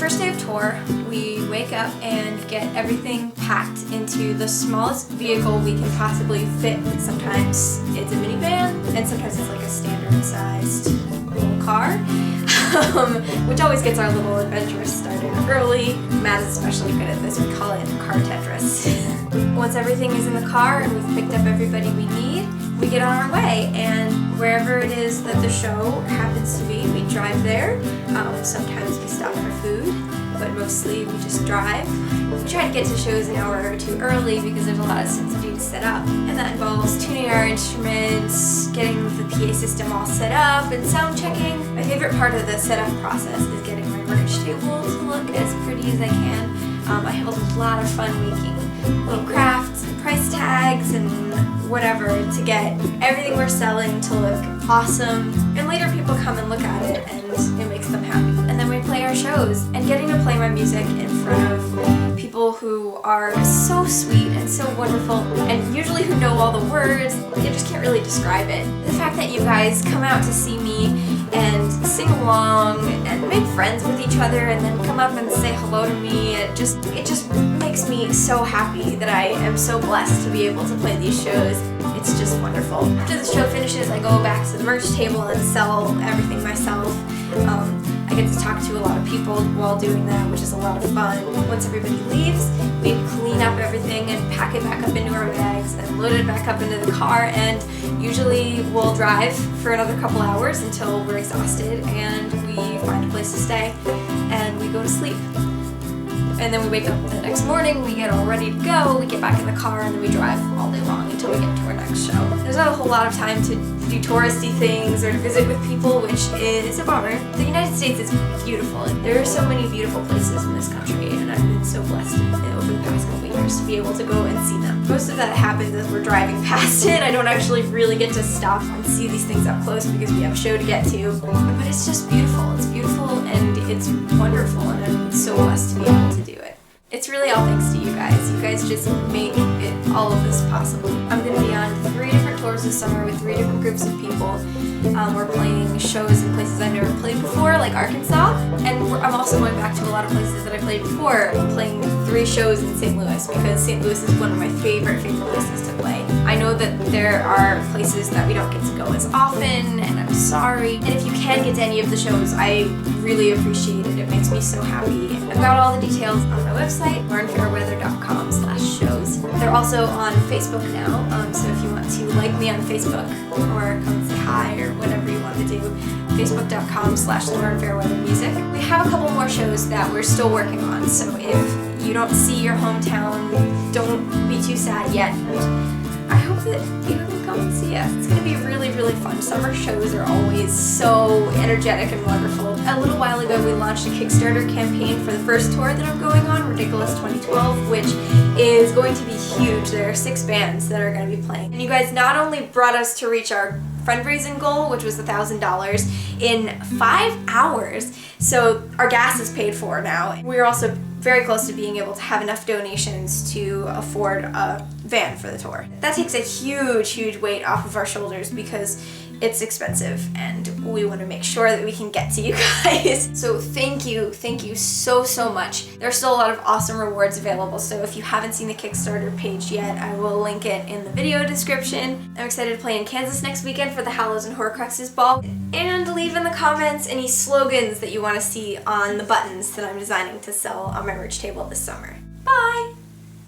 first day of tour, we wake up and get everything packed into the smallest vehicle we can possibly fit. Sometimes it's a minivan, and sometimes it's like a standard-sized little car, which always gets our little adventure started early. Matt is especially good at this. We call it car Tetris. Once everything is in the car and we've picked up everybody we need, we get on our way, and wherever it is that the show happens to be, we drive there. Sometimes we stop for food, but mostly we just drive. We try to get to shows an hour or two early because there's a lot of stuff to do to set up, and that involves tuning our instruments, getting the PA system all set up, and sound checking. My favorite part of the setup process is getting my merch table to look as pretty as I can. I have a lot of fun making little crafts and price tags and whatever to get everything we're selling to look awesome, and later people come and look at it and it makes them happy. And then we play our shows, and getting to play my music in front of people who are so sweet and so wonderful and usually who know all the words, you just can't really describe it. The fact that you guys come out to see me and sing along and make friends with each other and then come up and say hello to me, it just makes me so happy that I am so blessed to be able to play these shows. It's just wonderful. After the show finishes, I go back to the merch table and sell everything myself. I get to talk to a lot of people while doing that, which is a lot of fun. Once everybody leaves, we clean up everything and pack it back up into our bags and load it back up into the car, and usually we'll drive for another couple hours until we're exhausted and we find a place to stay and we go to sleep. And then we wake up the next morning, we get all ready to go, we get back in the car, and then we drive all day long until we get to our next show. There's not a whole lot of time to do touristy things or to visit with people, which is a bummer. The United States is beautiful. There are so many beautiful places in this country, and I've been so blessed over the past couple years to be able to go and see them. Most of that happens as we're driving past it. I don't actually really get to stop and see these things up close because we have a show to get to. But it's just beautiful. It's beautiful and it's wonderful, and I'm so blessed to be able to do it. It's really all thanks to you guys. You guys just make all of this possible. I'm going to be on 3 different tours this summer with 3 different groups of people. We're playing shows in places I've never played before, like Arkansas, and I'm also going back to a lot of places that I played before. I'm playing 3 shows in St. Louis because St. Louis is one of my favorite places to play. I know that there are places that we don't get to go as often, and I'm sorry. And if you can get to any of the shows, I really appreciate it. It makes me so happy. I've got all the details on my website, fairweather.com/shows. They're also on Facebook now, so if you want to like me on Facebook or come say hi or whatever you want to do, facebook.com/fairweathermusic. We have a couple more shows that we're still working on, so if you don't see your hometown, don't be too sad yet. I hope that you can come and see us. It's going to be really, really fun. Summer shows are always so energetic and wonderful. A little while ago, we launched a Kickstarter campaign for the first tour that I'm going on, Ridiculous 2012, which is going to be huge. There are 6 bands that are going to be playing. And you guys not only brought us to reach our fundraising goal, which was $1,000, in 5 hours, so our gas is paid for now. We're also very close to being able to have enough donations to afford a van for the tour. That takes a huge, huge weight off of our shoulders because it's expensive and we want to make sure that we can get to you guys. So thank you so much. There's still a lot of awesome rewards available, so if you haven't seen the Kickstarter page yet, I will link it in the video description. I'm excited to play in Kansas next weekend for the Hallows and Horcruxes ball, and leave in the comments any slogans that you want to see on the buttons that I'm designing to sell on my merch table this summer. Bye!